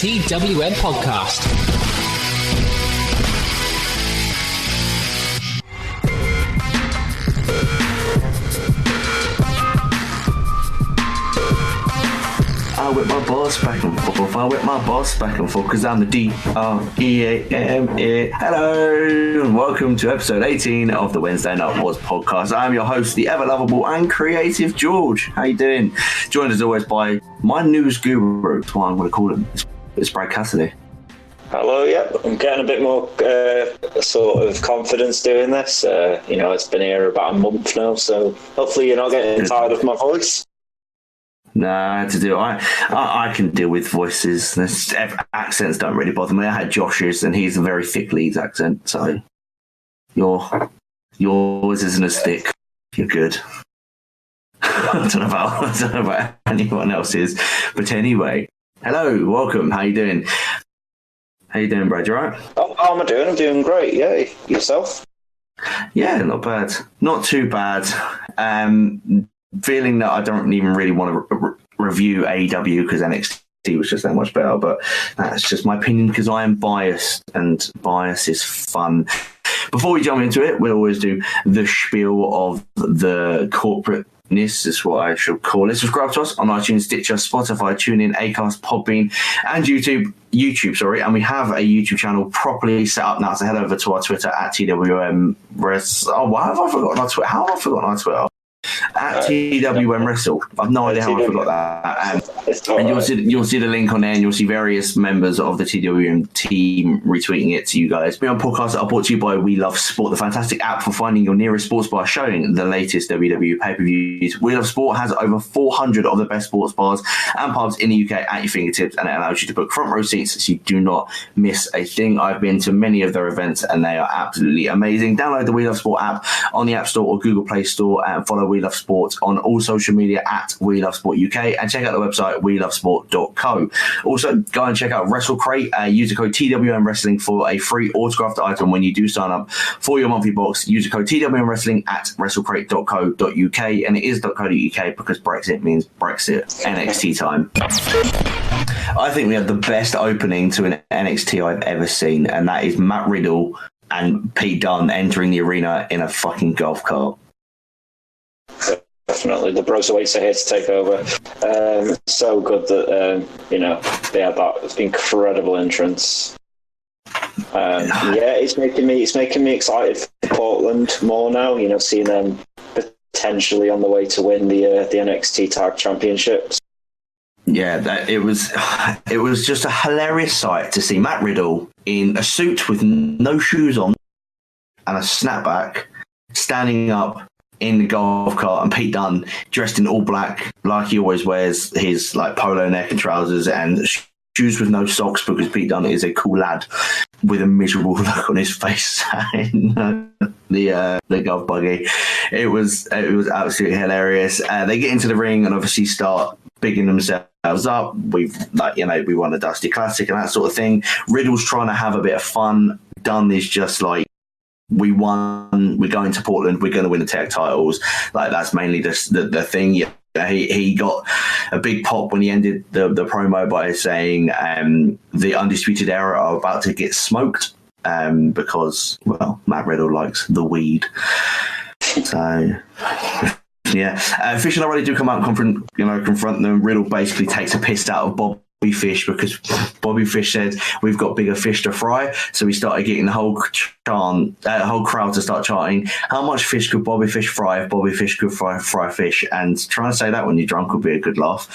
TWM podcast. I whip my boss back and forth. I whip my boss back and forth because I'm the D-R-E-A-M-A. Hello and welcome to episode 18 of the Wednesday Night Wars podcast. I'm your host, the ever lovable and creative George. How you doing? Joined as always by my news guru. That's what I'm going to call him. It's Brad Cassidy. Hello, yeah. I'm getting a bit more sort of confidence doing this. It's been here about a month now, so hopefully you're not getting tired of my voice. Nah, I had to do it. I can deal with voices. Accents don't really bother me. I had Josh's, and he's a very thick Leeds accent, so yours isn't as thick. You're good. I don't know about anyone else's, but anyway, hello, welcome. How you doing? How you doing, Brad? You alright? How am I doing? I'm doing great. Yeah, yourself? Yeah, not bad. Not too bad. Feeling that I don't even really want to review AEW because NXT was just that much better, but that's just my opinion because I am biased, and bias is fun. Before we jump into it, we'll always do the spiel of the corporateness, is what I should call it. Subscribe to us on iTunes, Stitcher, Spotify, TuneIn, Acast, Podbean, and YouTube, and we have a YouTube channel properly set up now, so head over to our Twitter at TWM why have I forgotten our Twitter? How have I forgotten our Twitter? At TWM Wrestle. I've no idea how I forgot that. And you'll see the link on there, and you'll see various members of the TWM team retweeting it to you guys. We on podcasts are brought to you by We Love Sport, the fantastic app for finding your nearest sports bar showing the latest WWE pay-per-views. We Love Sport has over 400 of the best sports bars and pubs in the UK at your fingertips, and it allows you to book front row seats so you do not miss a thing. I've been to many of their events, and they are absolutely amazing. Download the We Love Sport app on the App Store or Google Play Store, and follow We Love Sport on all social media at We Love Sport UK, and check out the website welovesport.co. Also, go and check out WrestleCrate. Use the code TWM Wrestling for a free autographed item when you do sign up for your monthly box. Use the code TWM Wrestling at wrestlecrate.co.uk, and it is .co.uk because Brexit means Brexit. NXT time. I think we have the best opening to an NXT I've ever seen, and that is Matt Riddle and Pete Dunne entering the arena in a fucking golf cart. Definitely, the Broserweights are here to take over. So good that they had that incredible entrance. It's making me excited for Portland more now. Seeing them potentially on the way to win the NXT Tag Championships. Yeah, it was just a hilarious sight to see Matt Riddle in a suit with no shoes on and a snapback, standing up in the golf cart, and Pete Dunne dressed in all black like he always wears, his like polo neck and trousers and shoes with no socks, because Pete Dunne is a cool lad with a miserable look on his face in the golf buggy. It was absolutely hilarious. They get into the ring and obviously start bigging themselves up. We won a Dusty Classic and that sort of thing. Riddle's trying to have a bit of fun. Dunne is just like, we won, we're going to Portland, we're going to win the tag titles. Like, that's mainly the thing. Yeah, he got a big pop when he ended the promo by saying the Undisputed Era are about to get smoked because, well, Matt Riddle likes the weed. So, yeah. Fish and O'Reilly do come out and confront them. Riddle basically takes a piss out of Bobby Fish because Bobby Fish said, "We've got bigger fish to fry." So we started getting the whole crowd to start chanting, "How much fish could Bobby Fish fry if Bobby Fish could fry fish?" And trying to say that when you're drunk would be a good laugh.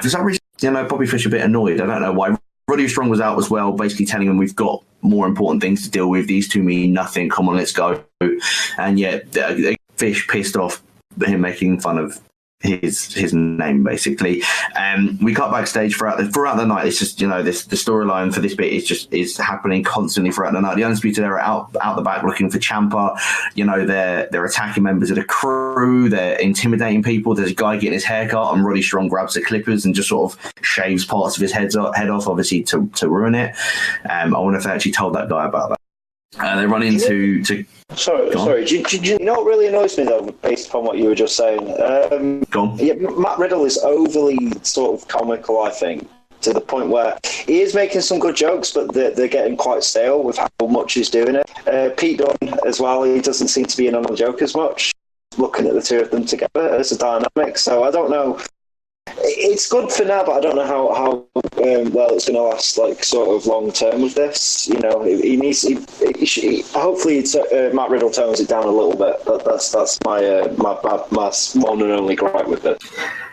For some reason, Bobby Fish a bit annoyed. I don't know why. Roddy Strong was out as well, basically telling him, "We've got more important things to deal with. These two mean nothing. Come on, let's go." And yet, Fish pissed off him making fun of his name, basically. We cut backstage throughout the night. It's just, the storyline for this bit is happening constantly throughout the night. The Undisputed Era out the back looking for Ciampa. They're attacking members of the crew. They're intimidating people. There's a guy getting his hair cut, and Roddy Strong grabs the clippers and just sort of shaves parts of his head off, obviously to ruin it. I wonder if they actually told that guy about that. They run into... Sorry. Do you know what really annoys me, though, based upon what you were just saying? Go on. Yeah, Matt Riddle is overly sort of comical, I think. to the point where he is making some good jokes, but they're getting quite stale with how much he's doing it. Pete Dunne as well, he doesn't seem to be in on the joke as much, looking at the two of them together as a dynamic. So I don't know. It's good for now, but I don't know how well it's going to last, like, sort of long term with this. You know, hopefully Matt Riddle tones it down a little bit. That's my one and only gripe with it.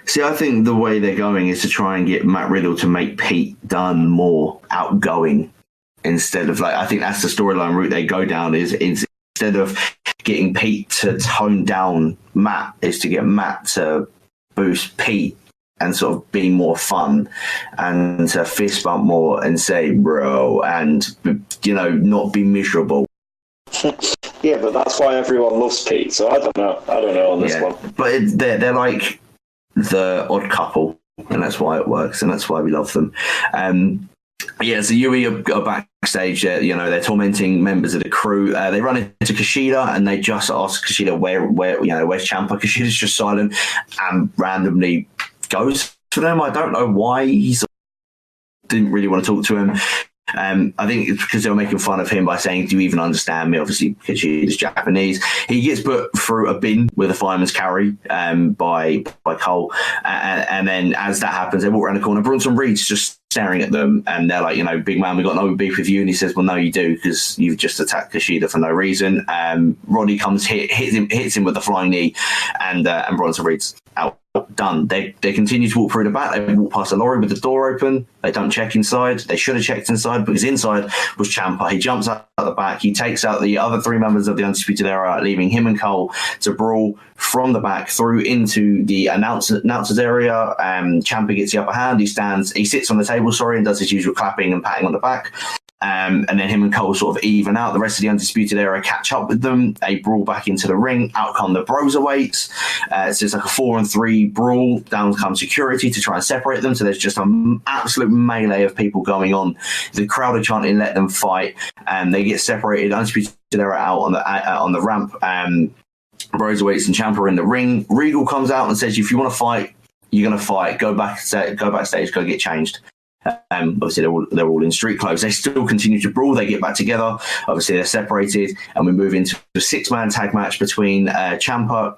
See, I think the way they're going is to try and get Matt Riddle to make Pete Dunne more outgoing instead of, like, I think that's the storyline route they go down is instead of getting Pete to tone down Matt, is to get Matt to boost Pete and sort of be more fun and to fist bump more and say, bro, and, you know, not be miserable. Yeah, but that's why everyone loves Pete, so I don't know on this one. But they're like the odd couple, and that's why it works, and that's why we love them. So Yui are backstage. You know, they're tormenting members of the crew. They run into Kushida, and they just ask Kushida where's Ciampa. Kushida's just silent and randomly goes for them. I don't know why he didn't really want to talk to him. I think it's because they were making fun of him by saying, do you even understand me? Obviously, because he's Japanese. He gets put through a bin with a fireman's carry by Cole. And then as that happens, they walk around the corner. Bronson Reed's just staring at them. And they're like, you know, big man, we got no beef with you. And he says, well, no, you do, because you've just attacked Kushida for no reason. Roddy comes, hits him with the flying knee. And Bronson Reed's out. Done. They continue to walk through the back. They walk past a lorry with the door open. They don't check inside. They should have checked inside because inside was Ciampa. He jumps out the back. He takes out the other three members of the Undisputed Era, leaving him and Cole to brawl from the back through into the announcers area. Ciampa gets the upper hand. He sits on the table, and does his usual clapping and patting on the back. And then him and Cole sort of even out. The rest of the Undisputed Era catch up with them. They brawl back into the ring. Out come the Broserweights. So it's like a 4-on-3 brawl. Down comes security to try and separate them. So there's just an absolute melee of people going on. The crowd are chanting, let them fight. And they get separated. Undisputed Era out on the ramp. Broserweights and Ciampa are in the ring. Regal comes out and says, if you want to fight, you're going to fight. Go backstage, go get changed. Obviously, they're all in street clothes. They still continue to brawl. They get back together. Obviously, they're separated, and we move into a 6-man tag match between Ciampa,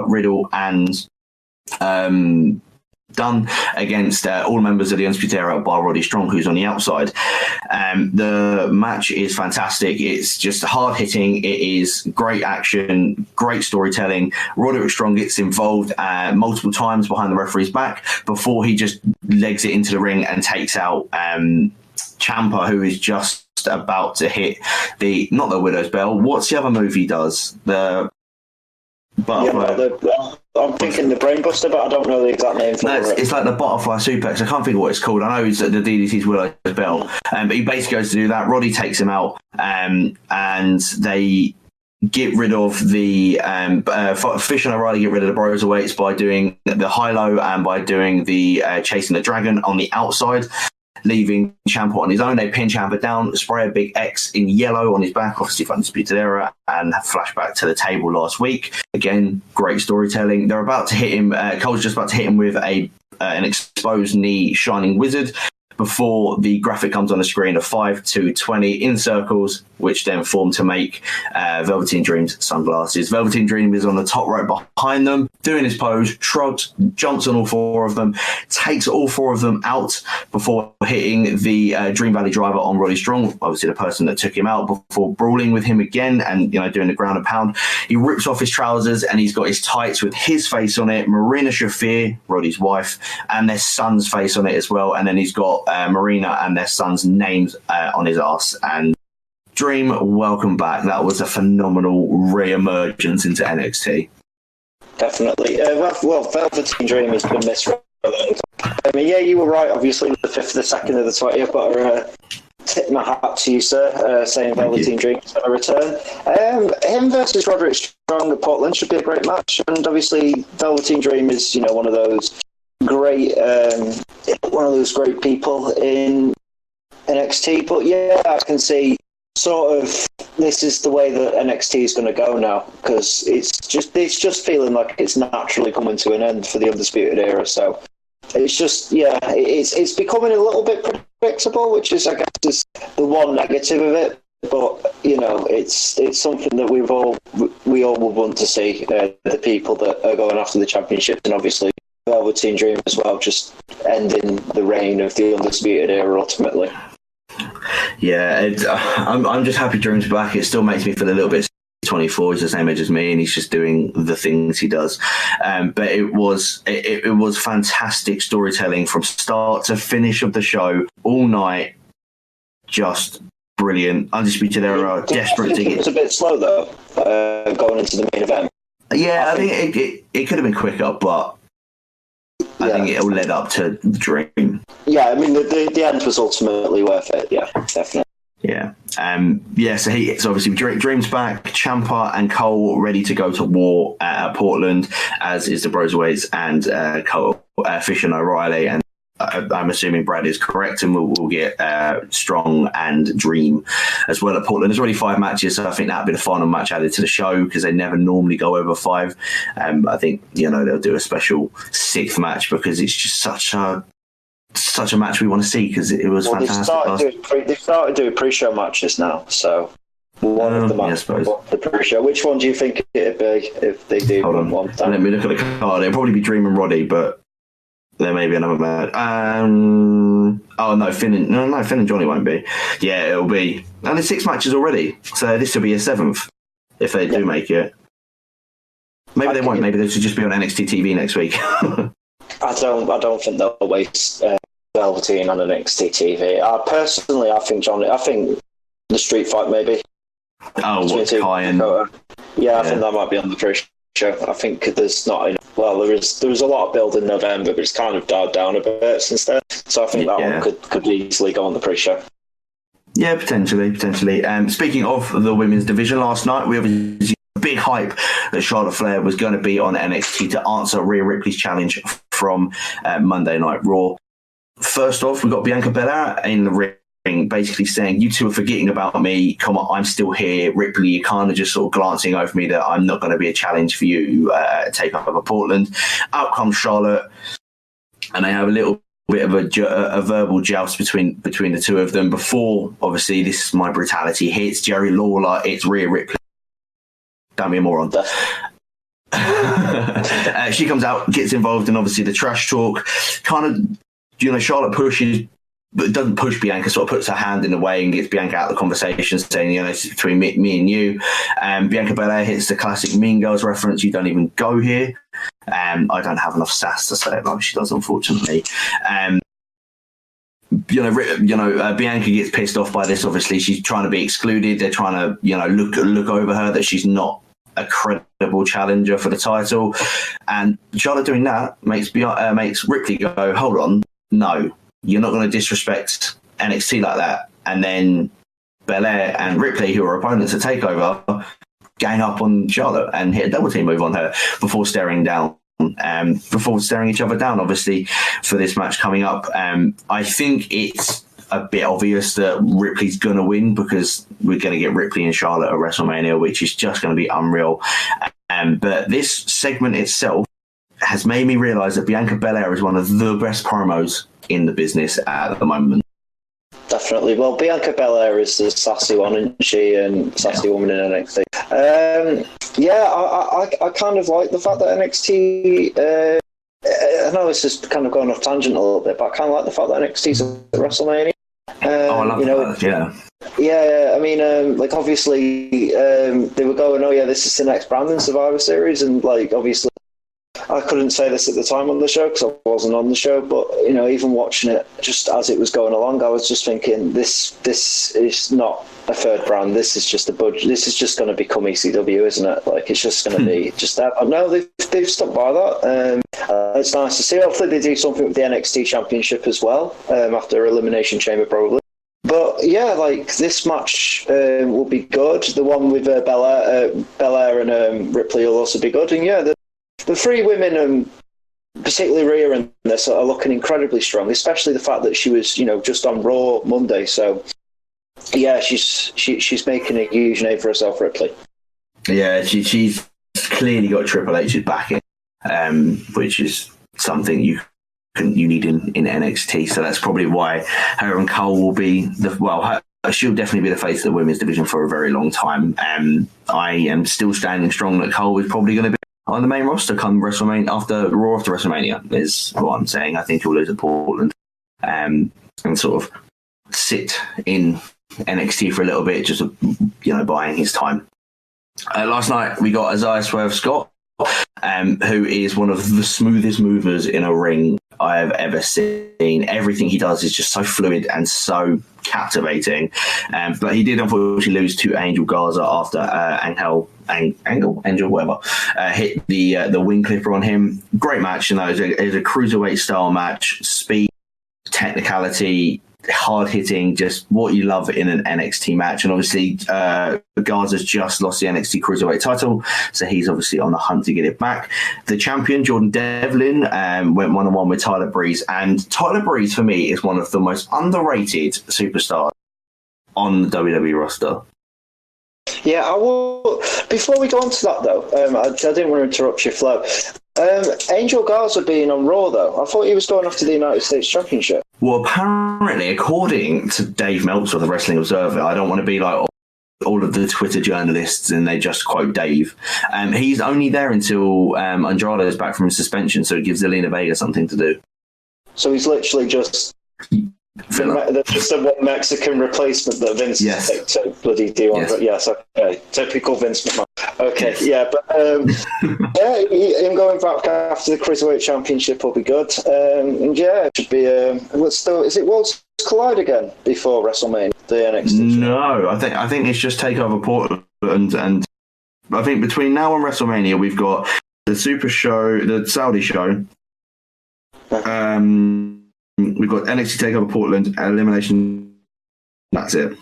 Riddle, and Dunn against all members of the Undisputed Era bar Roddy Strong, who's on the outside. The match is fantastic. It's just hard hitting. It is great action, great storytelling. Roderick Strong gets involved multiple times behind the referee's back before he just legs it into the ring and takes out Ciampa, who is just about to hit not the Widow's Bell. What's the other move he does? The butterfly. I'm thinking the Brainbuster, but I don't know the exact name for it. It's like the butterfly suplex. I can't think of what it's called. I know it's the DDT's Willow's Bell. But he basically goes to do that. Roddy takes him out, and they get rid of the Fish and O'Reilly get rid of the Broserweights by doing the high-low and by doing the Chasing the Dragon on the outside, leaving Ciampa on his own. They pin Ciampa down, spray a big X in yellow on his back, obviously for Undisputed Era, and flashback to the table last week. Again, great storytelling. They're about to hit him. Cole's just about to hit him with an exposed knee Shining Wizard before the graphic comes on the screen of 5 to 20 in circles, which then form to make Velveteen Dream's sunglasses. Velveteen Dream is on the top rope behind them, doing his pose, shrugs, jumps on all four of them, takes all four of them out before hitting the Dream Valley driver on Roddy Strong, obviously the person that took him out, before brawling with him again and, you know, doing the ground and pound. He rips off his trousers and he's got his tights with his face on it, Marina Shafir, Roddy's wife, and their son's face on it as well. And then he's got Marina and their son's names on his ass. And Dream, welcome back. That was a phenomenal re-emergence into NXT. Definitely. Well, Velveteen Dream has been missed for a long time. I mean, yeah, you were right. Obviously, the 5th, the 2nd, of the 20th, but tip my hat to you, sir, saying Velveteen Dream is going to return. Him versus Roderick Strong at Portland should be a great match. And obviously, Velveteen Dream is, you know, one of those great people in NXT. But yeah, I can see sort of this is the way that NXT is going to go now, because it's just feeling like it's naturally coming to an end for the Undisputed Era. So It's just, yeah, it's becoming a little bit predictable, which is, I guess, is the one negative of it. But it's something that we all would want to see. The people that are going after the championship, and obviously Velveteen Dream as well, just ending the reign of the Undisputed Era ultimately. Yeah, I'm just happy Dream's back. It still makes me feel a little bit. 24 is the same age as me, and he's just doing the things he does. But it was fantastic storytelling from start to finish of the show all night. Just brilliant. Undisputed Era, desperate to get. It's a bit slow though, going into the main event. Yeah, I think it could have been quicker, but I think it all led up to Dream. Yeah, I mean the end was ultimately worth it. Yeah, definitely. Yeah. So obviously Dream's back, Ciampa and Cole ready to go to war at Portland, as is the Broserweights and Cole, Fish and O'Reilly, and I'm assuming Brad is correct, and we'll get Strong and Dream as well at Portland. There's already 5 matches, so I think that'll be the final match added to the show because they never normally go over 5. I think they'll do a special 6th match because it's just such a match we want to see because it was fantastic. They've started doing pre-show matches now, so one of the matches, the pre-show. Which one do you think it'd be if they do one time? Let me look at the card. It'll probably be Dream and Roddy, but there may be another match. Finn and Johnny won't be. Yeah, it'll be. And there's 6 matches already, so this will be a 7th if they do make it. Maybe they won't. Maybe they should just be on NXT TV next week. I don't think they'll waste Velveteen on NXT TV. I think the street fight maybe. Kai and I think that might be on the pre-show. I think there's not enough. Well, there was a lot of build in November, but it's kind of died down a bit since then. So I think that one could easily go on the pre-show. Yeah, potentially. Speaking of the women's division, last night we obviously big hype that Charlotte Flair was going to be on NXT to answer Rhea Ripley's challenge from Monday Night Raw. First off, we got Bianca Belair in the ring basically saying, you two are forgetting about me. Come on, I'm still here. Ripley, you're kind of just sort of glancing over me that I'm not going to be a challenge for you. Take up over Portland. Out comes Charlotte, and they have a little bit of a verbal joust between the two of them before, obviously, This Is My Brutality hits. Jerry Lawler, it's Rhea Ripley. Don't be a moron. She comes out, gets involved in obviously the trash talk. Kind of, Charlotte pushes, but doesn't push Bianca, sort of puts her hand in the way and gets Bianca out of the conversation, saying, it's between me and you. Bianca Belair hits the classic Mean Girls reference, you don't even go here. I don't have enough sass to say it like she does, unfortunately. Bianca gets pissed off by this. Obviously, she's trying to be excluded. They're trying to, look over her that she's not a credible challenger for the title. And Charlotte doing that makes Ripley go, hold on, no, you're not going to disrespect NXT like that. And then Belair and Ripley, who are opponents at TakeOver, gang up on Charlotte and hit a double team move on her before staring each other down, obviously, for this match coming up. I think it's a bit obvious that Ripley's going to win because we're going to get Ripley and Charlotte at WrestleMania, which is just going to be unreal. But this segment itself has made me realise that Bianca Belair is one of the best promos in the business at the moment. Definitely. Well, Bianca Belair is the sassy one, isn't she? And sassy woman in NXT. I kind of like the fact that NXT. I know this is kind of going off tangent a little bit, but I kind of like the fact that NXT's at WrestleMania. I love that. Yeah. Yeah, I mean, obviously, they were going, this is the next brand in Survivor Series, and obviously, I couldn't say this at the time on the show because I wasn't on the show, but even watching it just as it was going along, I was just thinking, this is not a third brand. This is just a budget. This is just going to become ECW, isn't it? It's just going to be just that. No, they've stuck by that. It's nice to see. Hopefully, they do something with the NXT Championship as well after Elimination Chamber, probably. But yeah, this match will be good. The one with Belair and Ripley will also be good. And yeah, the three women, particularly Rhea, and this are looking incredibly strong. Especially the fact that she was, just on Raw Monday. So yeah, she's making a huge name for herself, Ripley. Yeah, she's clearly got Triple H's backing, which is something you you need in NXT. So that's probably why her and Cole will be she'll definitely be the face of the women's division for a very long time. I am still standing strong that Cole is probably going to be on the main roster come WrestleMania after WrestleMania is what I'm saying. I think he'll lose at Portland and sort of sit in NXT for a little bit, just buying his time. Last night we got Isaiah Swerve Scott, who is one of the smoothest movers in a ring I have ever seen. Everything he does is just so fluid and so captivating. But he did unfortunately lose to Angel Garza after Angel, whatever, hit the wing clipper on him. Great match, it was a cruiserweight style match. Speed, technicality, hard hitting, just what you love in an NXT match. And obviously Garza's just lost the NXT Cruiserweight title, so he's obviously on the hunt to get it back. The champion Jordan Devlin went 1-on-1 with Tyler Breeze, and Tyler Breeze for me is one of the most underrated superstars on the WWE roster. Yeah, I will. Before we go on to that, though, I didn't want to interrupt your flow. Angel Garza being on Raw, though, I thought he was going after the United States Championship. Well, apparently, according to Dave Meltzer of the Wrestling Observer, I don't want to be like all of the Twitter journalists and they just quote Dave. He's only there until Andrade is back from his suspension, so it gives Zelina Vega something to do. So he's literally just just a Mexican replacement that Vince picked to bloody do on. Yes, okay. Typical Vince McMahon. Okay, yeah, but him going back after the Cruiserweight Championship will be good. And it should be. Is it Worlds Collide again before WrestleMania? The NXT. No, I think it's just Takeover Portland, and I think between now and WrestleMania we've got the Super Show, the Saudi show. We've got NXT TakeOver Portland, Elimination. That's it.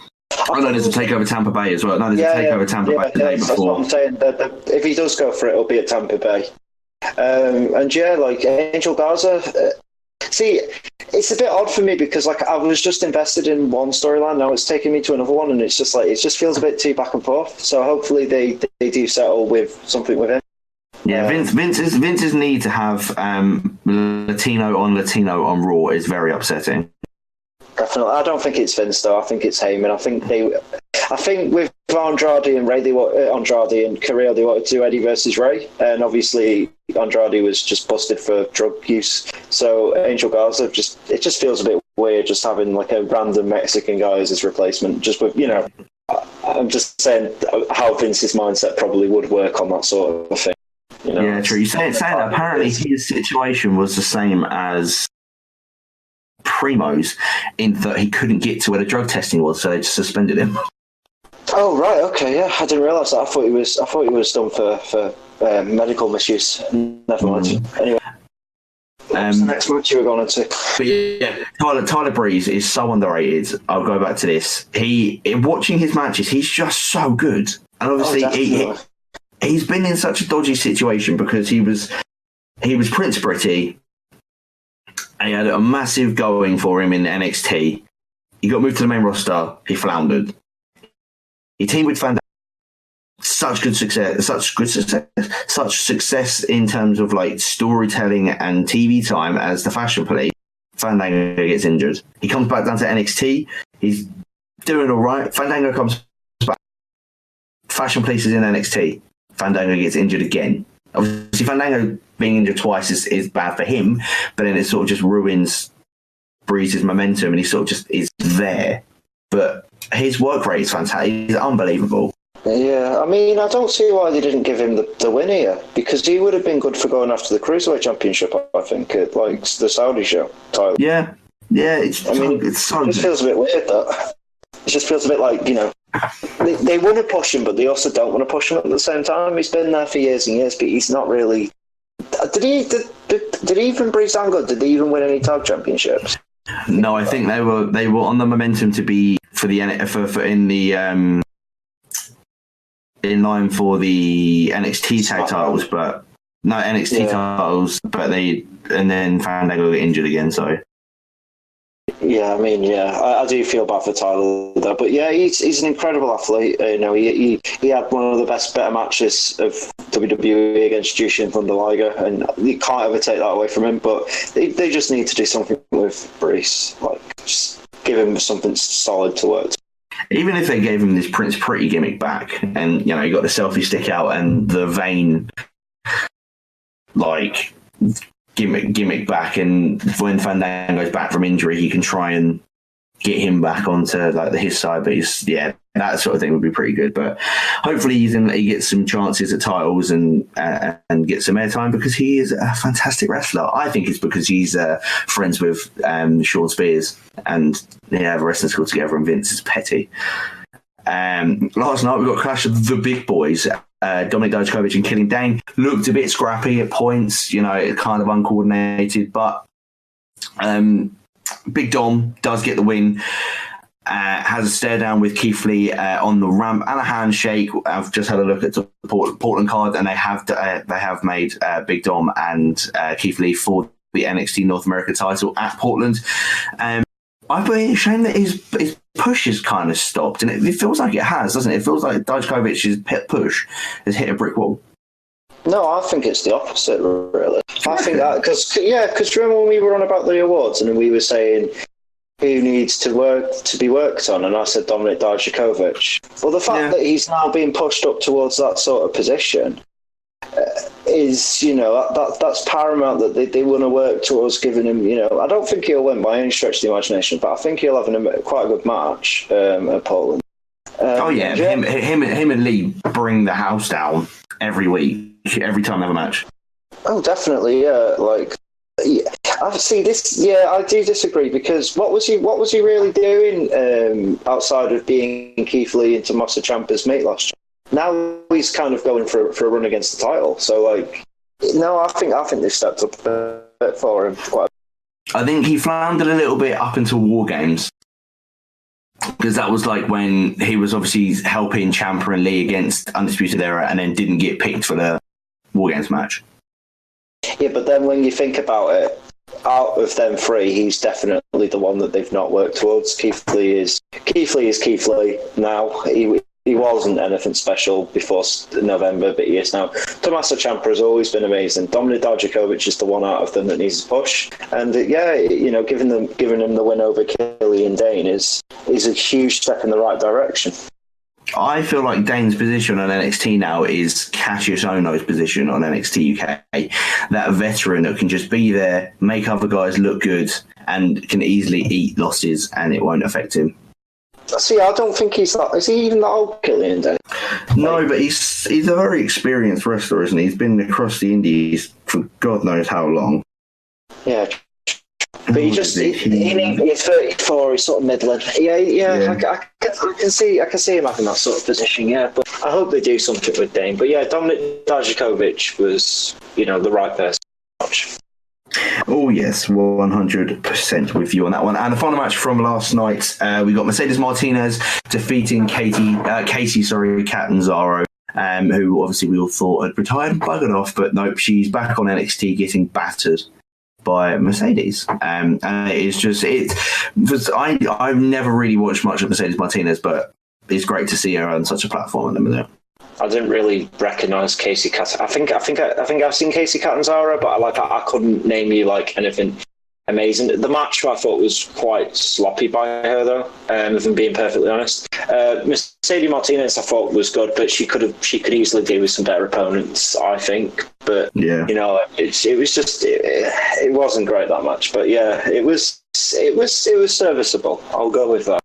Oh no, there's a TakeOver Tampa Bay as well. No, there's a TakeOver Tampa Bay the day before. That's what I'm saying. If he does go for it, it'll be at Tampa Bay. Angel Garza. See, it's a bit odd for me because I was just invested in one storyline. Now it's taking me to another one, and it's just it just feels a bit too back and forth. So hopefully they do settle with something with him. Yeah, Vince's need to have Latino on Raw is very upsetting. Definitely, I don't think it's Vince though. I think it's Heyman. I think with Andrade and Andrade and Carrillo, they wanted to do Eddie versus Ray, and obviously Andrade was just busted for drug use. So Angel Garza it just feels a bit weird just having like a random Mexican guy as his replacement. Just with I'm just saying how Vince's mindset probably would work on that sort of thing. Yeah, true. You say that apparently his situation was the same as Primo's in that he couldn't get to where the drug testing was, so they just suspended him. Oh right, okay, yeah, I didn't realise that. I thought he was done for medical misuse. Never mind. Anyway, what's the next match you were going to? But yeah, Tyler Breeze is so underrated. I'll go back to this. Watching his matches, he's just so good, and obviously he's been in such a dodgy situation because he was Prince Pretty. And he had a massive going for him in NXT. He got moved to the main roster. He floundered. He teamed with Fandango. Such success in terms of like storytelling and TV time as the Fashion Police. Fandango gets injured. He comes back down to NXT. He's doing all right. Fandango comes back. Fashion Police is in NXT. Fandango gets injured again. Obviously, Fandango being injured twice is bad for him, but then it sort of just ruins Breeze's momentum, and he sort of just is there. But his work rate is fantastic. He's unbelievable. Yeah, I mean, I don't see why they didn't give him the win here, because he would have been good for going after the Cruiserweight Championship, I think, at like the Saudi show title. Yeah, it's so it just feels a bit weird, that. It just feels a bit like, they want to push him, but they also don't want to push him at the same time. He's been there for years and years, but he's not really. Did he even breeze down good? Did they even win any tag championships? No, I think they were on the momentum to be in line for the NXT tag titles, but no NXT titles. But and then Fandango got injured again, so. Yeah, Yeah, I mean, I do feel bad for Tyler though, but yeah, he's an incredible athlete. He had one of the better matches of WWE against Jushin Thunder Liger, and you can't ever take that away from him. But they just need to do something with Brees, like just give him something solid to work. Even if they gave him this Prince Pretty gimmick back, and you got the selfie stick out and the vein, like. Gimmick back, and when Fandango goes back from injury, he can try and get him back onto like his side. But that sort of thing would be pretty good. But hopefully he gets some chances at titles and gets some airtime, because he is a fantastic wrestler. I think it's because he's friends with Sean Spears, and they have a wrestling school together, and Vince is petty. Last night we got Clash of the Big Boys. Dominic Dijakovic and Killing Dane looked a bit scrappy at points, kind of uncoordinated, but Big Dom does get the win. Has a stare down with Keith Lee on the ramp and a handshake. I've just had a look at the Portland card, and they have made Big Dom and Keith Lee for the NXT North America title at Portland. I've been ashamed that his push has kind of stopped, and it feels like it has, doesn't it? It feels like Dijakovic's push has hit a brick wall. No, I think it's the opposite, really. I think that because remember when we were on about the awards, and we were saying who needs to be worked on, and I said Dominic Dijakovic. Well, the fact that he's now being pushed up towards that sort of position is, that's paramount, that they want to work towards giving him, I don't think he'll win by any stretch of the imagination, but I think he'll have quite a good match at Poland. Him and Lee bring the house down every week, every time they have a match. Oh, definitely, yeah. I see this. Yeah, I do disagree, because what was he really doing outside of being Keith Lee and Tommaso Ciampa's mate last year? Now he's kind of going for a run against the title. So, no, I think they've stepped up a bit for him. I think he floundered a little bit up until War Games, because that was like when he was obviously helping Ciampa and Lee against Undisputed Era, and then didn't get picked for the War Games match. Yeah, but then when you think about it, out of them three, he's definitely the one that they've not worked towards. Keith Lee is Keith Lee now. He wasn't anything special before November, but he is now. Tommaso Ciampa has always been amazing. Dominic Dijakovic is the one out of them that needs a push. And giving him the win over Killian Dane is a huge step in the right direction. I feel like Dane's position on NXT now is Cassius Ohno's position on NXT UK. That veteran that can just be there, make other guys look good, and can easily eat losses, and it won't affect him. See, I don't think he's that. Is he even that old, Killian Dane? No, but he's a very experienced wrestler, isn't he? He's been across the Indies for God knows how long. Yeah. But he's 34, he's sort of middling. Yeah. I can see him having that sort of position, yeah. But I hope they do something with Dane. But yeah, Dominic Dijakovic was, the right person to watch. Oh yes, 100% with you on that one. And the final match from last night, we got Mercedes Martinez defeating Casey Catanzaro, who obviously we all thought had retired and buggered off, but nope, she's back on NXT getting battered by Mercedes. And I've never really watched much of Mercedes Martinez, but it's great to see her on such a platform at the minute. I didn't really recognise Casey Catanzaro. I think I've seen Casey Catanzaro, but I couldn't name you anything amazing. The match I thought was quite sloppy by her, though. If I'm being perfectly honest, Mercedes Martinez I thought was good, but she could easily deal with some better opponents, I think. But it wasn't great, that match. But yeah, it was serviceable. I'll go with that.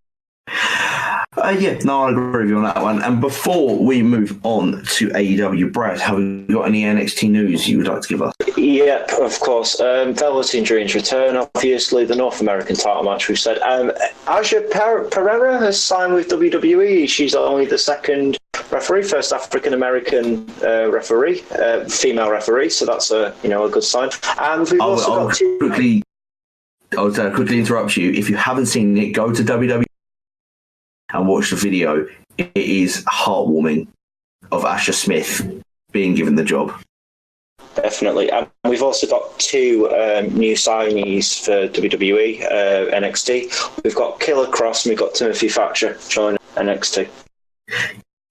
I agree with you on that one. And before we move on to AEW, Brad, have you got any NXT news you would like to give us? Yep, of course. Velveteen Dream's return, obviously, the North American title match, we've said. Aja Pereira has signed with WWE. She's only the second referee, first African-American referee, female referee, so that's a good sign. And we've also got I'll quickly interrupt you. If you haven't seen it, go to WWE and watch the video. It is heartwarming of Asha Smith being given the job. definitely. And we've also got two new signees for WWE, NXT. We've got Killer Cross and we've got Timothy Thatcher joining NXT.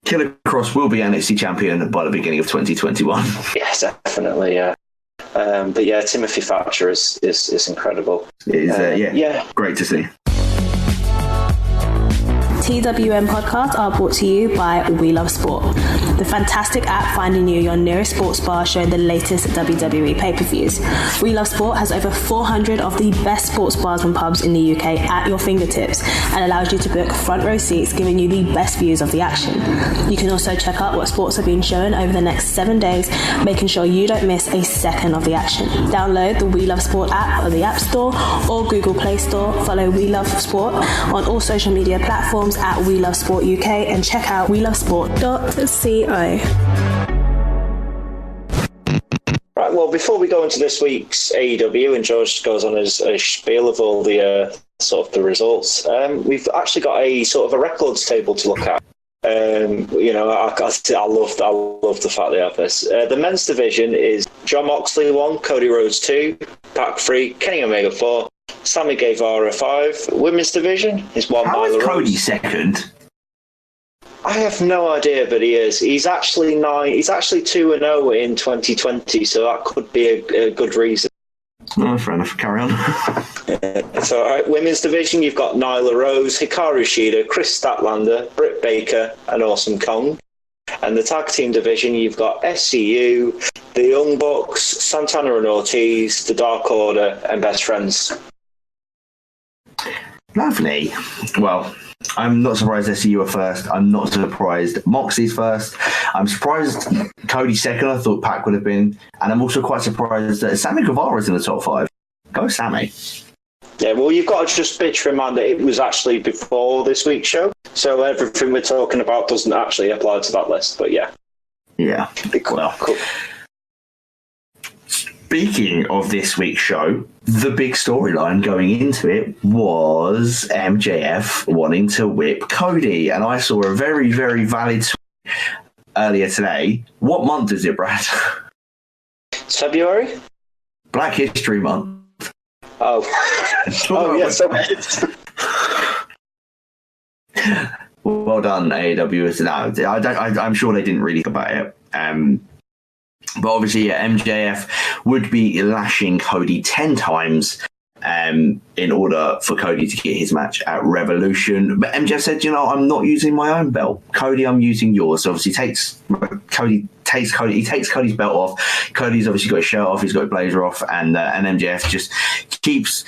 Killer Cross will be NXT champion by the beginning of 2021. Yes, definitely, yeah. But yeah, Timothy Thatcher is incredible. It is, great to see. TWM podcasts are brought to you by We Love Sport, the fantastic app finding you your nearest sports bar showing the latest WWE pay-per-views. We Love Sport has over 400 of the best sports bars and pubs in the UK at your fingertips and allows you to book front row seats, giving you the best views of the action. You can also check out what sports are being shown over the next 7 days, making sure you don't miss a second of the action. Download the We Love Sport app on the App Store or Google Play Store. Follow We Love Sport on all social media platforms at We Love Sport UK and check out welovesport.co. Right, well, before we go into this week's AEW and George goes on his spiel of all the sort of the results, we've actually got a sort of a records table to look at. You know, I love the fact they have this. The men's division is Jon Moxley 1, Cody Rhodes 2, Pac 3, Kenny Omega 4, Sammy Guevara 5. Women's division is 1. How Nyla is Cody Rose. Second? I have no idea, but he is. He's actually 2-0 in 2020, so that could be a good reason. Oh, fair enough. Carry on. It's all right. Women's division, you've got Nyla Rose, Hikaru Shida, Chris Statlander, Britt Baker, and Awesome Kong. And the tag team division, you've got SCU, the Young Bucks, Santana and Ortiz, the Dark Order, and Best Friends. Lovely. Well, I'm not surprised SCU are first. I'm not surprised Moxie's first. I'm surprised Cody's second. I thought Pac would have been. And I'm also quite surprised that Sammy Guevara's in the top 5. Go Sammy. Yeah, well, you've got to just bitch remind that it was actually before this week's show. So everything we're talking about doesn't actually apply to that list. But yeah. Yeah. Well, cool. Speaking of this week's show, the big storyline going into it was MJF wanting to whip Cody. And I saw a very, very valid tweet earlier today. What month is it, Brad? It's February? Black History Month. Oh. Oh, yeah. So... Well done, AEW. No, I'm sure they didn't really think about it. But obviously, MJF would be lashing Cody 10 times in order for Cody to get his match at Revolution. But MJF said, I'm not using my own belt. Cody, I'm using yours. So obviously he takes Cody's belt off. Cody's obviously got his shirt off, he's got his blazer off, and MJF just keeps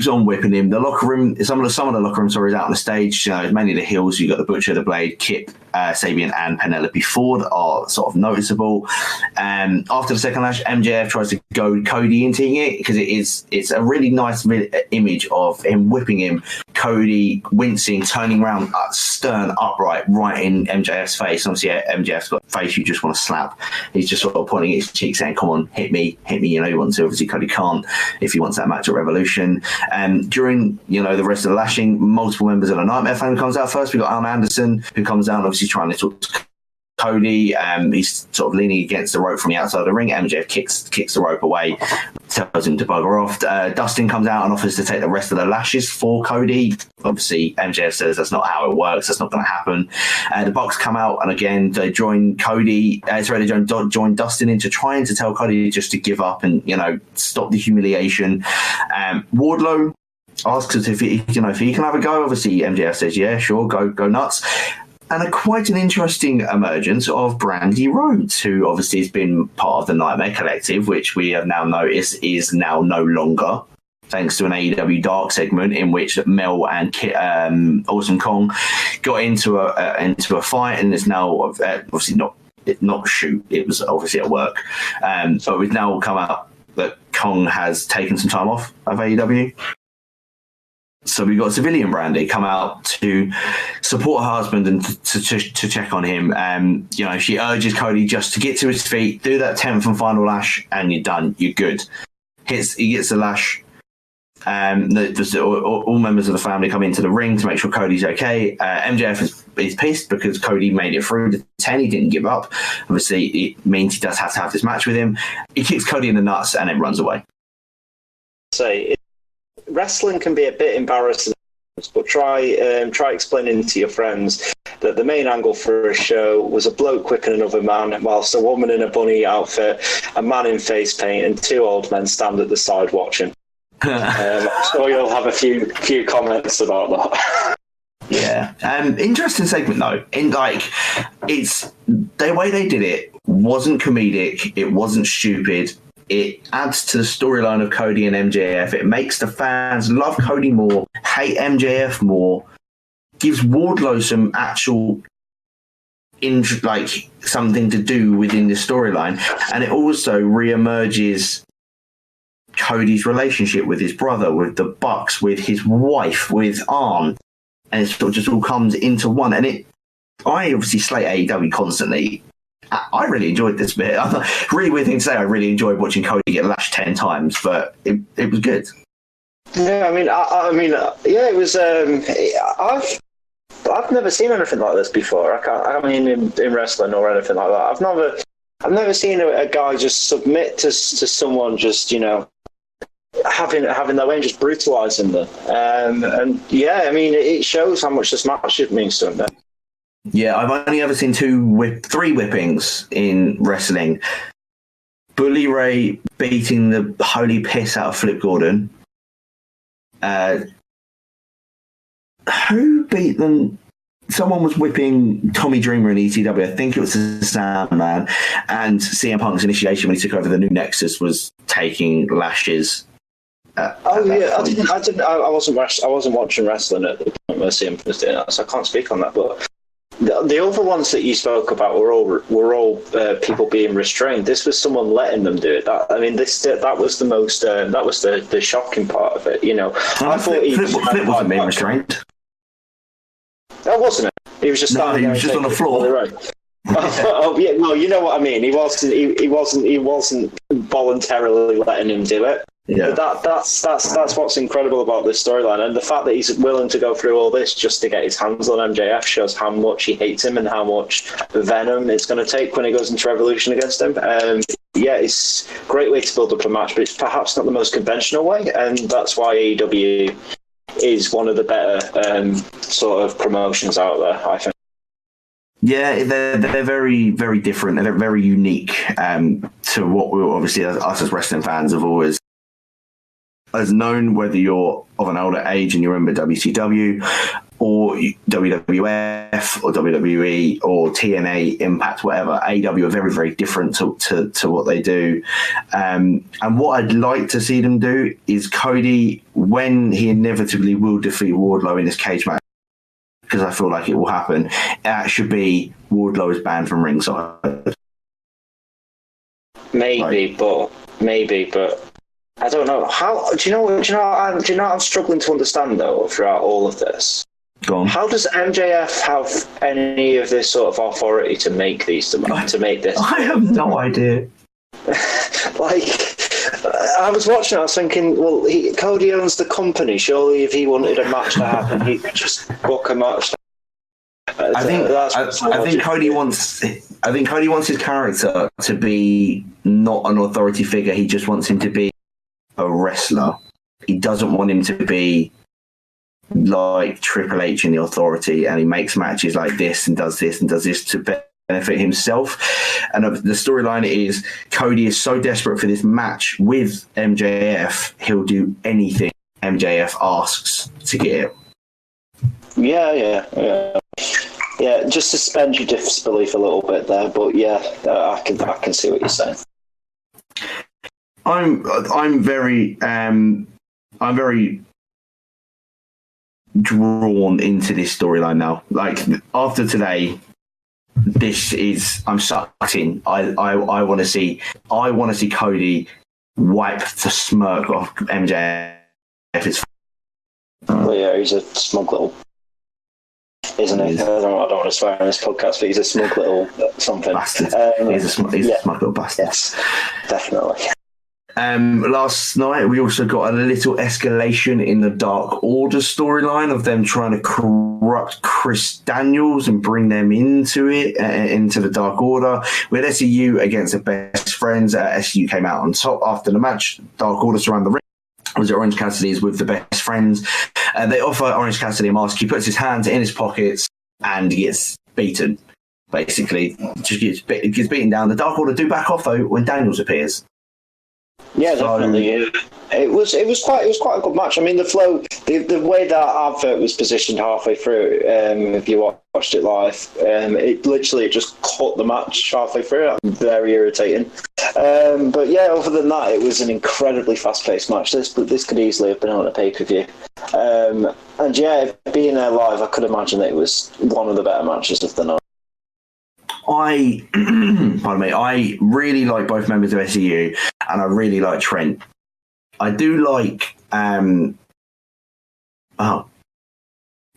on whipping him. The locker room, some of the locker room stories out on the stage, it's mainly the heels. You got the Butcher, the Blade, Kip, Sabian, and Penelope Ford are sort of noticeable. After the second lash, MJF tries to go Cody into it because it's a really nice image of him whipping him. Cody wincing, turning around, stern, upright, right in MJF's face. Obviously, MJF's got a face you just want to slap. He's just sort of pointing at his cheek, saying, "Come on, hit me." He wants to. Obviously, Cody can't if he wants that match at Revolution. During the rest of the lashing, multiple members of the Nightmare family comes out first. We got Arn Anderson who comes down, obviously trying to talk to Cody. He's sort of leaning against the rope from the outside of the ring. MJF kicks the rope away, tells him to bugger off. Dustin comes out and offers to take the rest of the lashes for Cody. Obviously, MJF says that's not how it works. That's not going to happen. The Bucks come out and again they join Cody. They join Dustin into trying to tell Cody just to give up and stop the humiliation. Wardlow asks us if he can have a go. Obviously, MJF says, "Yeah, sure, go nuts." And quite an interesting emergence of Brandy Rhodes, who obviously has been part of the Nightmare Collective, which we have now noticed is now no longer, thanks to an AEW Dark segment in which Mel and Awesome Kong got into a fight, and it's now obviously not shoot. It was obviously at work, so we've now come out that Kong has taken some time off of AEW. So we got civilian Brandy come out to support her husband and to check on him. She urges Cody just to get to his feet, do that 10th and final lash, and you're done. You're good. He gets the lash, All members of the family come into the ring to make sure Cody's okay. MJF is pissed because Cody made it through the 10. He didn't give up. Obviously, it means he does have to have this match with him. He kicks Cody in the nuts and then runs away. Wrestling can be a bit embarrassing, but try explaining to your friends that the main angle for a show was a bloke whipping another man, whilst a woman in a bunny outfit, a man in face paint, and two old men stand at the side watching. I'm sure you'll have a few comments about that. Yeah, interesting segment though. It's the way they did it wasn't comedic. It wasn't stupid. It adds to the storyline of Cody and MJF. It makes the fans love Cody more, hate MJF more. Gives Wardlow some actual something to do within the storyline, and it also reemerges Cody's relationship with his brother, with the Bucks, with his wife, with Arn, and it sort of just all comes into one. And I obviously slate AEW constantly. I really enjoyed this bit. Really weird thing to say. I really enjoyed watching Cody get lashed 10 times, but it was good. Yeah, I mean, yeah, it was. I've never seen anything like this before. I mean, in wrestling or anything like that. I've never seen a guy just submit to someone, just having their way and just brutalising them. And yeah, I mean, it shows how much this match means to him. Yeah, I've only ever seen three whippings in wrestling. Bully Ray beating the holy piss out of Flip Gordon. Who beat them? Someone was whipping Tommy Dreamer in ECW. I think it was the Sandman. And CM Punk's initiation when he took over the new Nexus was taking lashes. I wasn't watching wrestling at the point where CM was doing that, so I can't speak on that. But the other ones that you spoke about were all people being restrained. This was someone letting them do it. That was the most that was the shocking part of it. I thought Flip wasn't being restrained. That wasn't it. He was just standing there. He was just on the floor. Oh yeah, well, you know what I mean. He wasn't voluntarily letting him do it. Yeah. But that's what's incredible about this storyline, and the fact that he's willing to go through all this just to get his hands on MJF shows how much he hates him and how much venom it's going to take when he goes into Revolution against him. Yeah, it's a great way to build up a match, but it's perhaps not the most conventional way, and that's why AEW is one of the better sort of promotions out there, I think. Yeah, they're very, very different, and they're very unique to what we obviously, us as wrestling fans, have always as known, whether you're of an older age and you remember WCW or WWF or WWE or TNA, Impact, whatever. AEW are very, very different to what they do. And what I'd like to see them do is Cody, when he inevitably will defeat Wardlow in this cage match, because I feel like it will happen, it should be Wardlow is banned from ringside. Maybe, but I don't know. How do you know what I'm struggling to understand though throughout all of this? Go on. How does MJF have any of this sort of authority to make these to make this? I have no idea. I was watching, I was thinking, well, Cody owns the company. Surely, if he wanted a match to happen, he could just book a match. I think Cody wants his character to be not an authority figure. He just wants him to be a wrestler. He doesn't want him to be like Triple H in the Authority, and he makes matches like this and does this to benefit himself. And the storyline is Cody is so desperate for this match with MJF, he'll do anything MJF asks to get it. Yeah, just suspend your disbelief a little bit there, but yeah, I can see what you're saying. I'm very drawn into this storyline now. Like after today, I'm sucked in. I want to see Cody wipe the smirk off MJF. Well, yeah, he's a smug little, isn't he? I don't want to swear on this podcast, but he's a smug little something. Bastard. He's a smug little bastard. Yes, definitely. Last night, we also got a little escalation in the Dark Order storyline of them trying to corrupt Chris Daniels and bring them into the Dark Order. We had SEU against the Best Friends. SEU came out on top after the match. Dark Order surround the ring. Was it Orange Cassidy's with the Best Friends? They offer Orange Cassidy a mask. He puts his hands in his pockets and gets beaten. Basically, just gets beaten down. The Dark Order do back off though when Daniels appears. Yeah, definitely. It was quite a good match. I mean, the flow, the way that advert was positioned halfway through. If you watched it live, it literally just cut the match halfway through. Very irritating. But yeah, other than that, it was an incredibly fast-paced match. This could easily have been on a pay-per-view. And yeah, being there live, I could imagine that it was one of the better matches of the night. I really like both members of SEU, and I really like Trent. I do like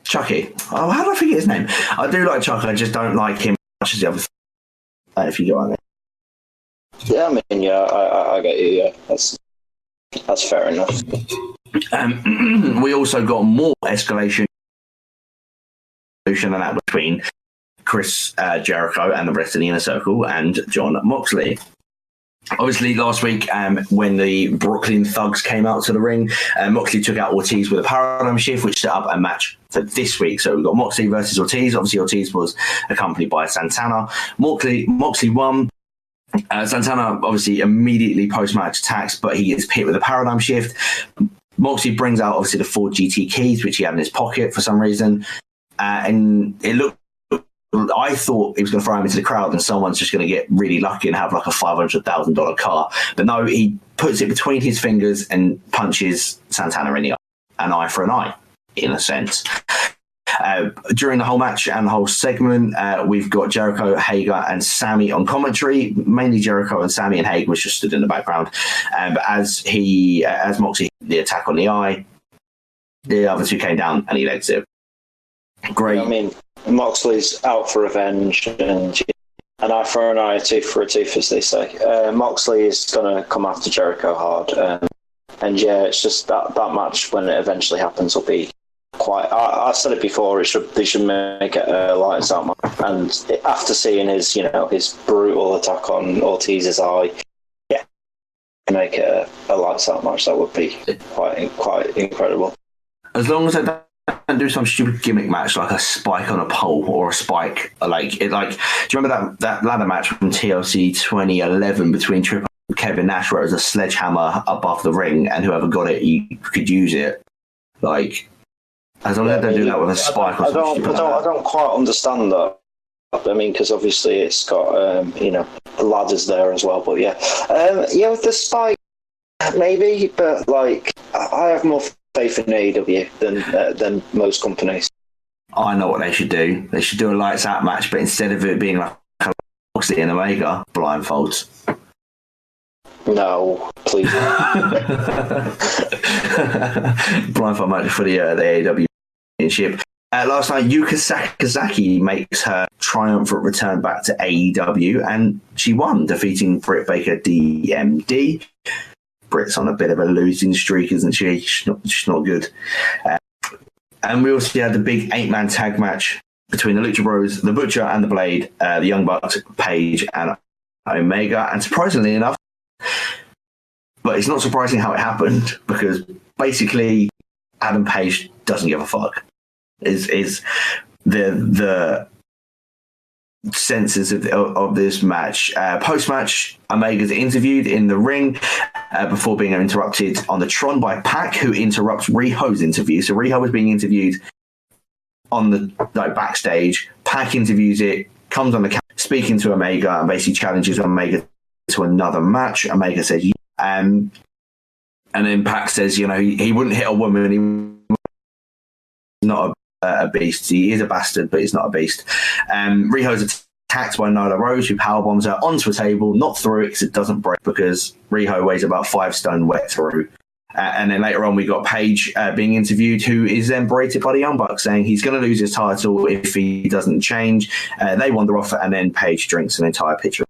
Chucky. Oh, how do I forget his name? I do like Chucky. I just don't like him as much as the other. If you get what I mean. Yeah, I mean, yeah, I get you. Yeah, that's fair enough. We also got more escalation than that between Chris Jericho and the rest of the Inner Circle and Jon Moxley. Obviously, last week when the Brooklyn Thugs came out to the ring, Moxley took out Ortiz with a paradigm shift, which set up a match for this week. So we've got Moxley versus Ortiz. Obviously, Ortiz was accompanied by Santana. Moxley won. Santana obviously immediately post-match attacks, but he gets hit with a paradigm shift. Moxley brings out obviously the 4 GT keys, which he had in his pocket for some reason. And it looked, I thought he was going to throw him into the crowd and someone's just going to get really lucky and have like a $500,000 car. But no, he puts it between his fingers and punches Santana in the eye. An eye for an eye, in a sense. During the whole match and the whole segment, we've got Jericho, Hager, and Sammy on commentary. Mainly Jericho and Sammy, and Hager was just stood in the background. But as Moxley hit the attack on the eye, the other two came down and he legs it. Great. I mean, Moxley's out for revenge, and an eye for an eye, a tooth for a tooth, as they say. Moxley is going to come after Jericho hard. And yeah, it's just that match, when it eventually happens, will be quite. I said it before. They should make it a lights out match. And after seeing his brutal attack on Ortiz's eye, yeah, make it a lights out match. That would be quite incredible. As long as I don't do some stupid gimmick match like a spike on a pole or a spike do you remember that ladder match from TLC 2011 between Triple and Kevin Nash, where it was a sledgehammer above the ring and whoever got it, you could use it. Like, as long as they don't do that with a spike or something. I don't quite understand that. I mean, because obviously it's got the ladders there as well. But yeah, with the spike maybe, but like I have more faith in AEW than most companies. I know what they should do. They should do a lights out match, but instead of it being like Moxley and Omega, blindfolds. No, please. Blindfold match for the AEW Championship. Last night, Yuka Sakazaki makes her triumphant return back to AEW, and she won, defeating Britt Baker DMD. Britt's on a bit of a losing streak, isn't she? She's not good. And we also had the big 8-man tag match between the Lucha Bros, the Butcher and the Blade, the Young Bucks, Page and Omega. And surprisingly enough, but it's not surprising how it happened, because basically Adam Page doesn't give a fuck. Is the senses of this match. Post-match, Omega's interviewed in the ring before being interrupted on the Tron by Pac, who interrupts Riho's interview. So Riho was being interviewed on the backstage. Pac interviews it, comes on the camera, speaking to Omega, and basically challenges Omega to another match. Omega says, and then Pac says, he wouldn't hit a woman. He's not a beast. He is a bastard, but he's not a beast. Riho's attacked by Nyla Rose, who powerbombs her onto a table, not through it because it doesn't break, because Riho weighs about 5 stone wet through. And then later on, we got Page being interviewed, who is then berated by the Young Bucks, saying he's going to lose his title if he doesn't change. They wander off, and then Page drinks an entire pitcher.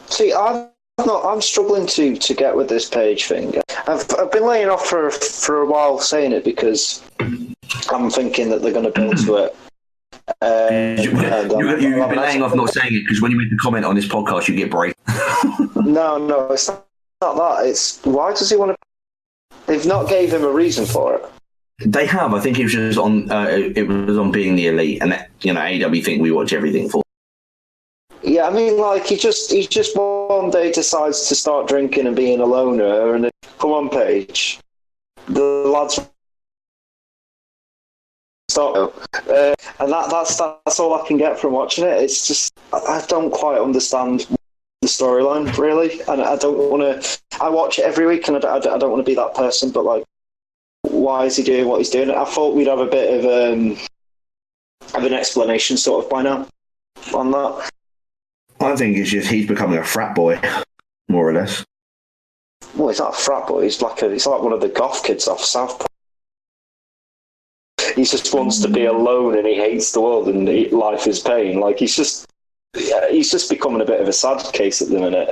See, I I'm struggling to get with this Page thing. I've been laying off for a while saying it because I'm thinking that they're going to build to it. You've been laying off not saying it because when you make a comment on this podcast, you get break. No, it's not that. It's why does he want to? They've not gave him a reason for it. They have. I think it was just on. It was on being the elite, and AEW think we watch everything for. Yeah, I mean, like he just one day decides to start drinking and being a loner, and then, come on, Paige, the lads start, and that's all I can get from watching it. It's just I don't quite understand the storyline really, and I don't want to. I watch it every week, and I don't want to be that person, but like, why is he doing what he's doing? I thought we'd have a bit of an explanation sort of by now on that. I think it's just he's becoming a frat boy, more or less. Well, he's not a frat boy. He's like one of the goth kids off South Park. He just wants to be alone, and he hates the world, and life is pain. Like he's just becoming a bit of a sad case at the minute.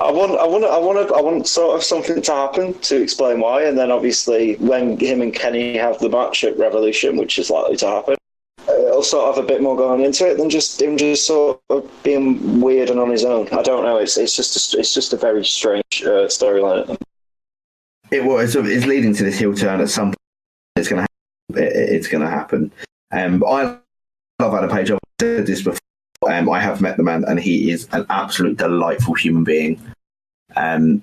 I want sort of something to happen to explain why, and then obviously when him and Kenny have the match at Revolution, which is likely to happen. I'll sort of have a bit more going into it than just him just sort of being weird and on his own. I don't know. It's just a very strange storyline. It's leading to this heel turn at some point. It's going to happen. I love Adam Page. I've said this before. I have met the man, and he is an absolute delightful human being. And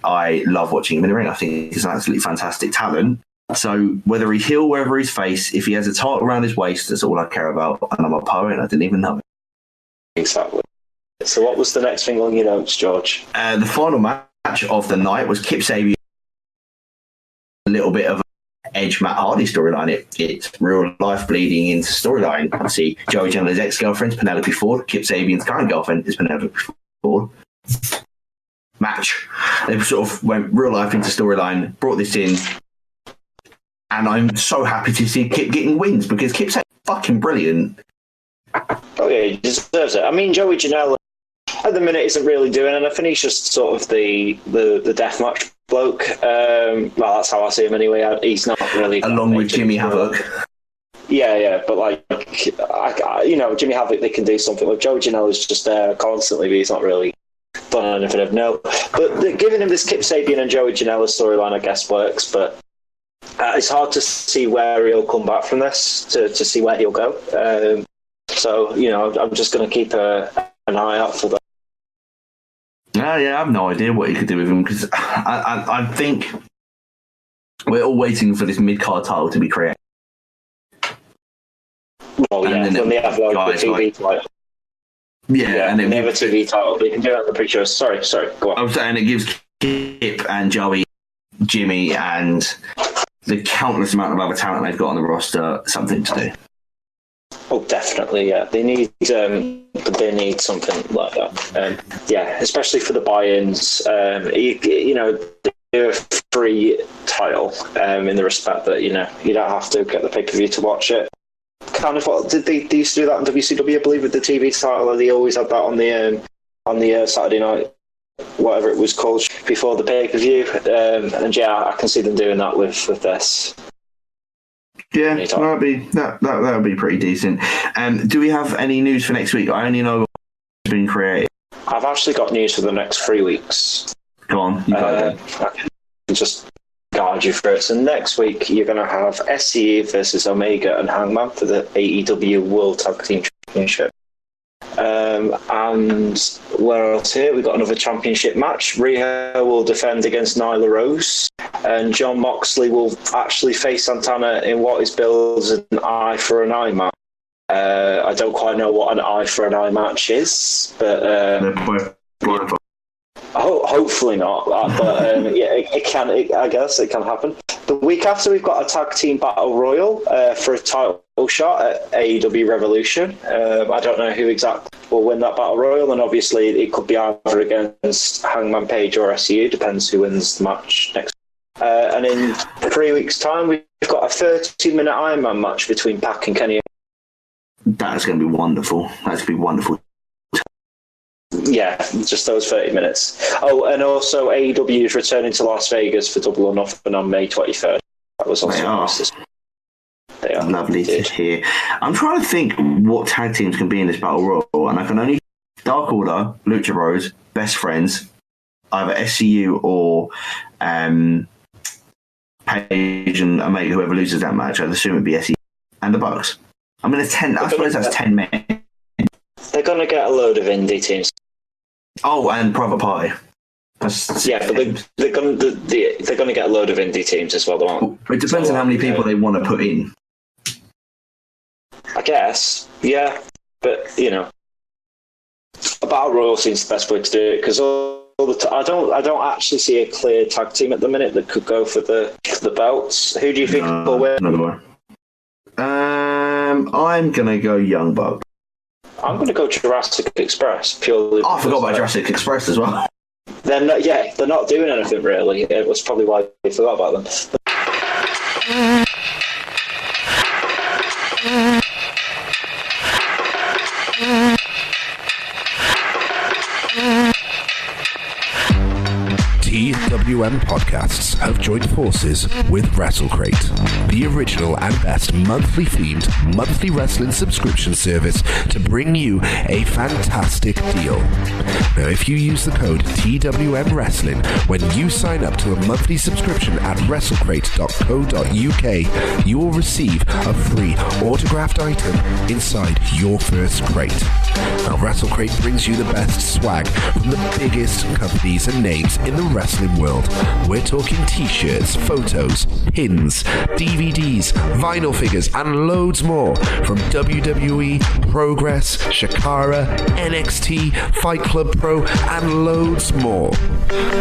I love watching him in the ring. I think he's an absolutely fantastic talent. So whether he's heel, whether he's face, if he has a title around his waist, that's all I care about. And I'm a poet, and I didn't even know it. Exactly. So what was the next thing on your notes, George? The final match of the night was Kip Sabian. A little bit of Edge Matt Hardy storyline. It's real life bleeding into storyline. See, Joey Janela's ex-girlfriend is Penelope Ford. Kip Sabian's current girlfriend is Penelope Ford. Match. They sort of went real life into storyline, brought this in. And I'm so happy to see Kip getting wins because Kip's fucking brilliant. Oh yeah, he deserves it. I mean, Joey Janela at the minute isn't really doing anything. He's just sort of the deathmatch bloke. Well, that's how I see him anyway. He's not really along with Jimmy Havoc. Yeah, but like, Jimmy Havoc, they can do something. Like Joey Janela's just there constantly, but he's not really done anything of note. But giving him this Kip Sabian and Joey Janela storyline, I guess, works. But it's hard to see where he'll come back from this, to see where he'll go. So, I'm just going to keep an eye out for that. Yeah, I have no idea what he could do with him because I think we're all waiting for this mid-card title to be created. Well, yeah, when they have like the TV title. Yeah, and then they have a TV title. They can do it on the picture. Sorry, go on. I was saying it gives Kip and Joey, Jimmy, and the countless amount of other talent they've got on the roster something to do. Oh, definitely, yeah. They need something like that. Especially for the buy-ins. They do a free title in the respect that, you don't have to get the pay-per-view to watch it. Kind of what did they used to do that in WCW, I believe, with the TV title, or they always had that on the Saturday night, whatever it was called, before the pay-per-view. I can see them doing that with this. Yeah, that would be pretty decent. Do we have any news for next week? I only know what's been created. I've actually got news for the next 3 weeks. Go on, you got it. I can just guide you through it. So next week you're going to have SCE versus Omega and Hangman for the AEW World Tag Team Championship. And where else here? We've got another championship match. Rhea will defend against Nyla Rose, and Jon Moxley will actually face Santana in what is billed as an eye for an eye match. I don't quite know what an eye for an eye match is, but hopefully not. But it can. I guess it can happen. The week after, we've got a tag team battle royal for a title shot at AEW Revolution. I don't know who exactly will win that battle royal, and obviously it could be either against Hangman Page or SCU, depends who wins the match next. And in 3 weeks' time, we've got a 30-minute Iron Man match between Pac and Kenny. That's going to be wonderful. That's going to be wonderful. Yeah, just those 30 minutes. Oh, and also AEW is returning to Las Vegas for Double or Nothing on May 23rd. That was also They are lovely to hear. I'm trying to think what tag teams can be in this Battle Royal, and I can only Dark Order, Lucha Bros, Best Friends, either SCU or Paige and Omega, whoever loses that match. I'd assume it'd be SCU and the Bucks. I mean, I suppose that's 10 men. They're going to get a load of indie teams. Oh, and Private Party. But they're going to get a load of indie teams as well. It depends on how many people they want to put in. I guess, yeah. But, a Battle Royal seems the best way to do it, because I don't actually see a clear tag team at the minute that could go for the belts. Who do you think will win? I'm going to go Young Bucks. I'm going to go Jurassic Express, purely. Oh, I forgot about Jurassic Express as well. They're not doing anything really. It was probably why they forgot about them. TWM Podcasts have joined forces with WrestleCrate, the original and best monthly themed monthly wrestling subscription service, to bring you a fantastic deal. Now, if you use the code TWM Wrestling when you sign up to a monthly subscription at WrestleCrate.co.uk, you will receive a free autographed item inside your first crate. Now, WrestleCrate brings you the best swag from the biggest companies and names in the wrestling world. We're talking t-shirts, photos, pins, DVDs, vinyl figures, and loads more from WWE, Progress, Shakara, NXT, Fight Club Pro, and loads more.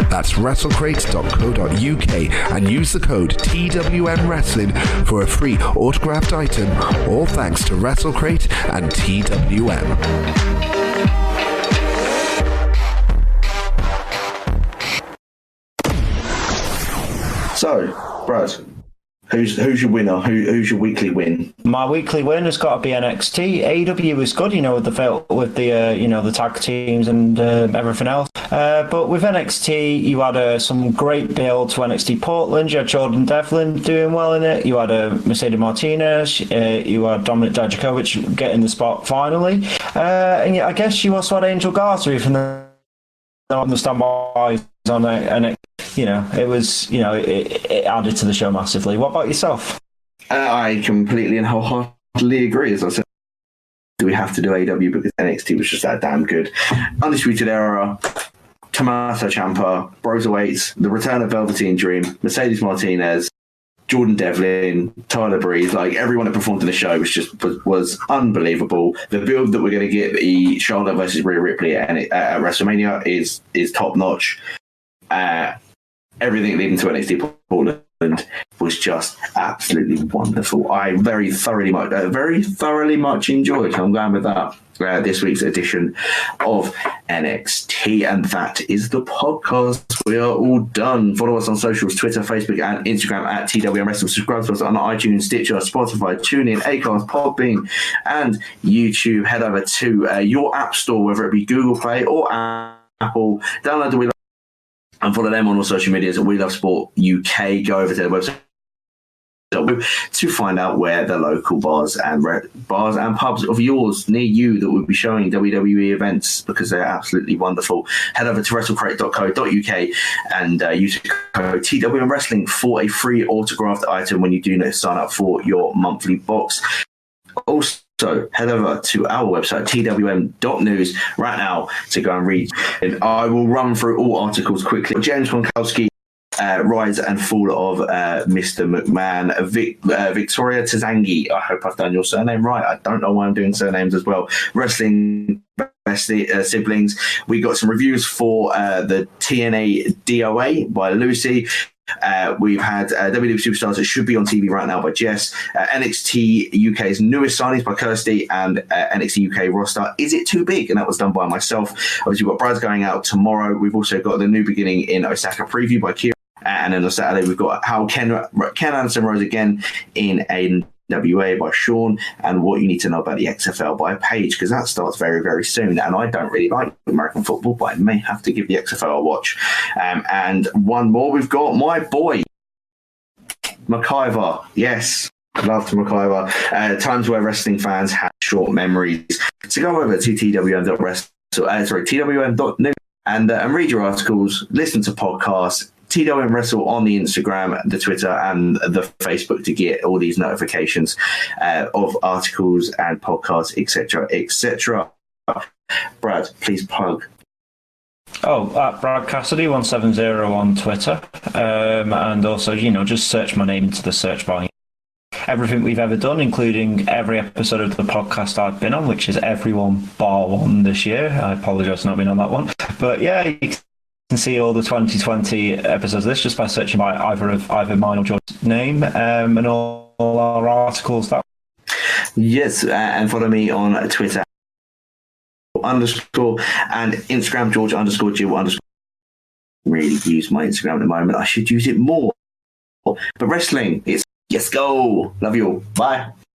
That's WrestleCrate.co.uk and use the code TWM Wrestling for a free autographed item, all thanks to WrestleCrate and TWM. So, Brad, who's your winner? Who's your weekly win? My weekly win has got to be NXT. AEW was good, with the tag teams and everything else. But with NXT, you had some great build to NXT Portland. You had Jordan Devlin doing well in it. You had Mercedes Martinez. You had Dominic Dijakovic getting the spot finally. And I guess you also had Angel Garza, even though I don't understand why he's on NXT. It was, it added to the show massively. What about yourself? I completely and wholeheartedly agree. As I said, do we have to do AEW because NXT was just that damn good? Undisputed Era, Tommaso Ciampa, Broserweights, the return of Velveteen Dream, Mercedes Martinez, Jordan Devlin, Tyler Breeze, everyone that performed in the show was unbelievable. The build that we're going to get the Charlotte versus Rhea Ripley at WrestleMania is top notch. Everything leading to NXT Portland was just absolutely wonderful. I very thoroughly much enjoyed. I'm going with that. This week's edition of NXT, and that is the podcast. We are all done. Follow us on socials: Twitter, Facebook, and Instagram at TWM Wrestling. Subscribe to us on iTunes, Stitcher, Spotify, TuneIn, Acast, Podbean, and YouTube. Head over to your app store, whether it be Google Play or Apple. Download the We Love and follow them on all social medias at We Love Sport UK. Go over to their website to find out where the local bars and pubs of yours near you that will be showing WWE events, because they're absolutely wonderful. Head over to WrestleCrate.co.uk and use code TWM Wrestling for a free autographed item when you do sign up for your monthly box. Also, head over to our website, twm.news, right now to go and read. And I will run through all articles quickly. James Gronkowski, Rise and Fall of Mr. McMahon, Victoria Tazangi, I hope I've done your surname right. I don't know why I'm doing surnames as well. Wrestling Siblings. We got some reviews for the TNA DOA by Lucy. We've had WWE Superstars that should be on TV right now by Jess, NXT UK's newest signings by Kirsty, and NXT UK roster, Is It Too Big? And that was done by myself. Obviously, we've got Brides going out tomorrow. We've also got the New Beginning in Osaka preview by Kira. And then on Saturday, we've got how Ken Anderson rose again in a NWA by Sean, and What You Need to Know About the XFL by Paige, because that starts very, very soon. And I don't really like American football, but I may have to give the XFL a watch. And one more, we've got my boy, McIver. Yes, love to McIver. Times where wrestling fans have short memories. So go over to twm.news and read your articles, listen to podcasts, TWM Wrestle on the Instagram, the Twitter, and the Facebook to get all these notifications of articles and podcasts, etc., etc. Brad, please plug. At Brad Cassidy 170 on Twitter, and also just search my name into the search bar. Everything we've ever done, including every episode of the podcast I've been on, which is everyone bar one this year. I apologise for not being on that one, but yeah, you can see all the 2020 episodes of this just by searching by either mine or George's name, and all our articles. Yes, and follow me on Twitter _ and Instagram George_Geal_. Really use my Instagram at the moment. I should use it more. But wrestling, it's yes go. Love you all. Bye.